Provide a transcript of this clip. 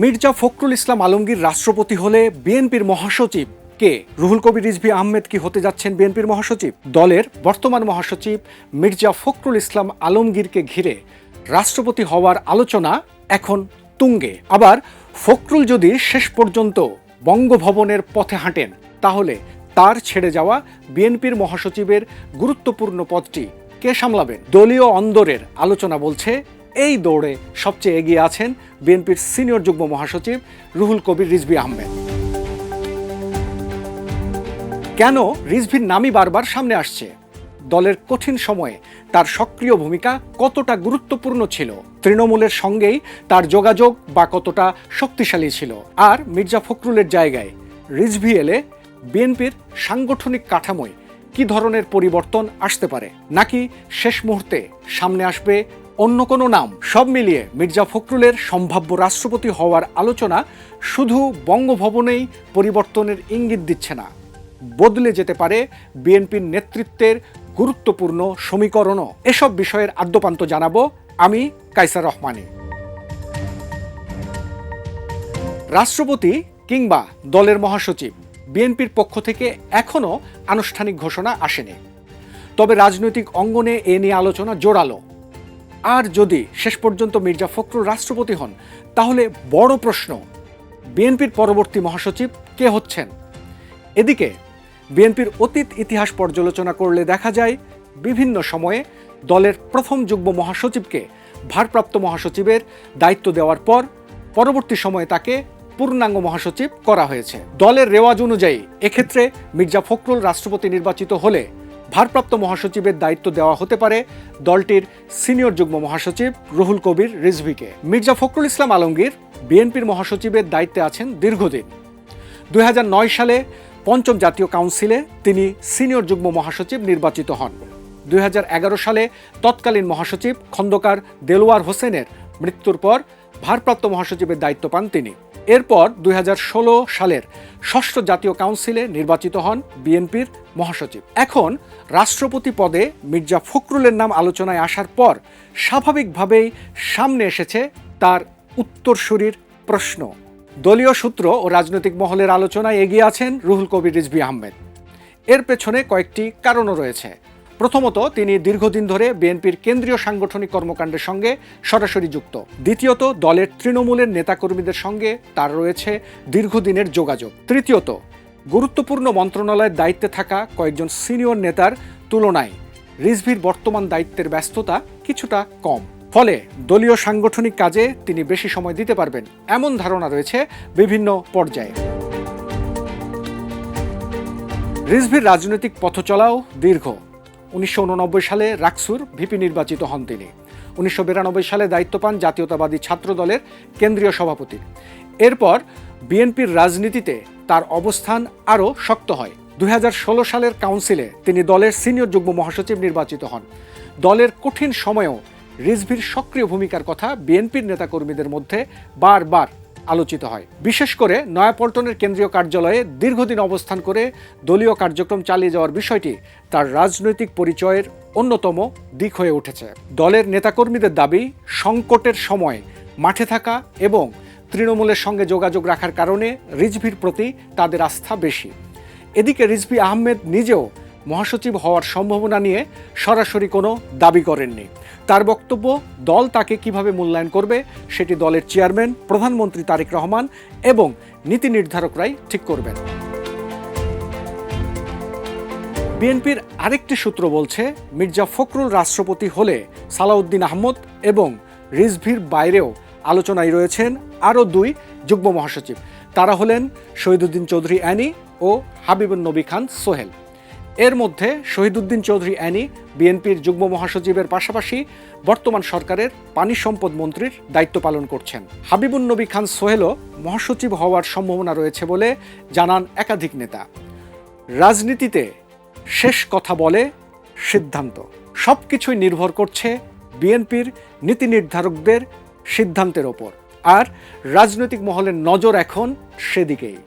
মির্জা ফখরুল ইসলাম আলমগীর রাষ্ট্রপতি হলে বিএনপির মহাসচিব কে? রুহুল কবির রিজভী আহমেদ কি হতে যাচ্ছেন বিএনপির মহাসচিব? দলের বর্তমান মহাসচিব মির্জা ফখরুল ইসলাম আলমগীরকে ঘিরে রাষ্ট্রপতি হওয়ার আলোচনা এখন তুঙ্গে। আবার ফখরুল যদি শেষ পর্যন্ত বঙ্গভবনের পথে হাঁটেন, তাহলে তার ছেড়ে যাওয়া বিএনপির মহাসচিবের গুরুত্বপূর্ণ পদটি কে সামলাবেন? দলীয় অন্দরের আলোচনা বলছে এই দৌড়ে সবচেয়ে এগিয়ে আছেন বিএনপির সিনিয়র যুগ্ম মহাসচিব রুহুল কবির রিজভী আহমেদ। কেন রিজভীর নামই বারবার সামনে আসছে? দলের কঠিন সময়ে তার সক্রিয় ভূমিকা কতটা গুরুত্বপূর্ণ ছিল? তৃণমূলের সঙ্গেই তার যোগাযোগ বা কতটা শক্তিশালী ছিল? আর মির্জা ফখরুলের জায়গায় রিজভী এলে বিএনপির সাংগঠনিক কাঠামোয় কি ধরনের পরিবর্তন আসতে পারে? নাকি শেষ মুহূর্তে সামনে আসবে অন্য কোনো নাম? সব মিলিয়ে মির্জা ফখরুলের সম্ভাব্য রাষ্ট্রপতি হওয়ার আলোচনা শুধু বঙ্গভবনেই পরিবর্তনের ইঙ্গিত দিচ্ছে না, বদলে যেতে পারে বিএনপির নেতৃত্বের গুরুত্বপূর্ণ সমীকরণও। এসব বিষয়ের আদ্যোপান্ত জানাবো আমি কায়সার রহমানী। রাষ্ট্রপতি কিংবা দলের মহাসচিব, বিএনপির পক্ষ থেকে এখনও আনুষ্ঠানিক ঘোষণা আসেনি, তবে রাজনৈতিক অঙ্গনে এ নিয়ে আলোচনা জোরালো। আর যদি শেষ পর্যন্ত মির্জা ফখরুল রাষ্ট্রপতি হন, তাহলে বড় প্রশ্ন, বিএনপির পরবর্তী মহাসচিব কে হচ্ছেন? এদিকে বিএনপির অতীত ইতিহাস পর্যালোচনা করলে দেখা যায় বিভিন্ন সময়ে দলের প্রথম যুগ্ম মহাসচিবকে ভারপ্রাপ্ত মহাসচিবের দায়িত্ব দেওয়ার পর পরবর্তী সময়ে তাকে পূর্ণাঙ্গ মহাসচিব করা হয়েছে। দলের রেওয়াজ অনুযায়ী এক্ষেত্রে মির্জা ফখরুল রাষ্ট্রপতি নির্বাচিত হলে ভারপ্রাপ্ত মহাসচিবের দায়িত্ব দেওয়া হতে পারে দলটির সিনিয়র যুগ্ম মহাসচিব রুহুল কবির রিজভীকে। মির্জা ফখরুল ইসলাম আলমগীর বিএনপির মহাসচিবের দায়িত্বে আছেন দীর্ঘদিন। 2009 সালে পঞ্চম জাতীয় কাউন্সিলে তিনি সিনিয়র যুগ্ম মহাসচিব নির্বাচিত হন। 2011 সালে তৎকালীন মহাসচিব খন্দকার দেলোয়ার হোসেনের মৃত্যুর পর ভারপ্রাপ্ত মহাসচিবের দায়িত্ব পান তিনি। এরপর 2016 সালের ষষ্ঠ জাতীয় কাউন্সিলে নির্বাচিত হন বিএনপির মহাসচিব। এখন রাষ্ট্রপতি পদে মির্জা ফখরুলের নাম আলোচনায় আসার পর স্বাভাবিকভাবেই সামনে এসেছে তার উত্তরসূরির প্রশ্ন। দলীয় সূত্র ও রাজনৈতিক মহলের আলোচনায় এগিয়ে আছেন রুহুল কবির রিজভী আহমেদ। এর পেছনে কয়েকটি কারণও রয়েছে। প্রথমত, তিনি দীর্ঘদিন ধরে বিএনপির কেন্দ্রীয় সাংগঠনিক কর্মকাণ্ডের সঙ্গে সরাসরি যুক্ত। দ্বিতীয়ত, দলের তৃণমূলের নেতাকর্মীদের সঙ্গে তার রয়েছে দীর্ঘদিনের যোগাযোগ। তৃতীয়ত, গুরুত্বপূর্ণ মন্ত্রণালয়ের দায়িত্বে থাকা কয়েকজন সিনিয়র নেতার তুলনায় রিজভীর বর্তমান দায়িত্বের ব্যস্ততা কিছুটা কম। ফলে দলীয় সাংগঠনিক কাজে তিনি বেশি সময় দিতে পারবেন, এমন ধারণা রয়েছে বিভিন্ন পর্যায়ে। রিজভীর রাজনৈতিক পথচলাও দীর্ঘ। 1989 সালে রাকসুর ভিপি নির্বাচিত হন তিনি। 1992 সালে দায়িত্ব পান জাতীয়তাবাদী ছাত্র দলের কেন্দ্রীয় সভাপতি। এরপর বিএনপির রাজনীতিতে তার অবস্থান আরও শক্ত হয়। 2016 সালের কাউন্সিলে তিনি দলের সিনিয়র যুগ্ম মহাসচিব নির্বাচিত হন। দলের কঠিন সময়েও রিজভীর সক্রিয় ভূমিকার কথা বিএনপির নেতাকর্মীদের মধ্যে বারবার আলোচিত হয়। বিশেষ করে নয়াপল্টনের কেন্দ্রীয় কার্যালয়ে দীর্ঘদিন অবস্থান করে দলীয় কার্যক্রম চালিয়ে যাওয়ার বিষয়টি তার রাজনৈতিক পরিচয়ের অন্যতম দিক হয়ে উঠেছে। দলের নেতাকর্মীদের দাবি, সংকটের সময় মাঠে থাকা এবং তৃণমূলের সঙ্গে যোগাযোগ রাখার কারণে রিজভীর প্রতি তাদের আস্থা বেশি। এদিকে রিজভী আহমেদ নিজেও মহাসচিব হওয়ার সম্ভাবনা নিয়ে সরাসরি কোনো দাবি করেননি। তার বক্তব্য, দল তাকে কিভাবে মূল্যায়ন করবে সেটি দলের চেয়ারম্যান প্রধানমন্ত্রী তারেক রহমান এবং নীতি নির্ধারকরাই ঠিক করবেন। বিএনপির আরেকটি সূত্র বলছে, মির্জা ফখরুল রাষ্ট্রপতি হলে সালাউদ্দিন আহমদ এবং রিজভীর বাইরেও আলোচনায় রয়েছেন আরও দুই যুগ্ম মহাসচিব। তারা হলেন শহীদুদ্দিন চৌধুরী অ্যানি ও হাবিবুন নবী খান সোহেল। এর মধ্যে শহীদুদ্দিন চৌধুরী অ্যানি বিএনপির যুগ্ম মহাসচিবের পাশাপাশি বর্তমান সরকারের পানি সম্পদ মন্ত্রীর দায়িত্ব পালন করছেন। হাবিবুন নবী খান সোহেলও মহাসচিব হওয়ার সম্ভাবনা রয়েছে বলে জানান একাধিক নেতা। রাজনীতিতে শেষ কথা বলে সিদ্ধান্ত। সব কিছুই নির্ভর করছে বিএনপির নীতি নির্ধারকদের সিদ্ধান্তের ওপর, আর রাজনৈতিক মহলের নজর এখন সেদিকেই।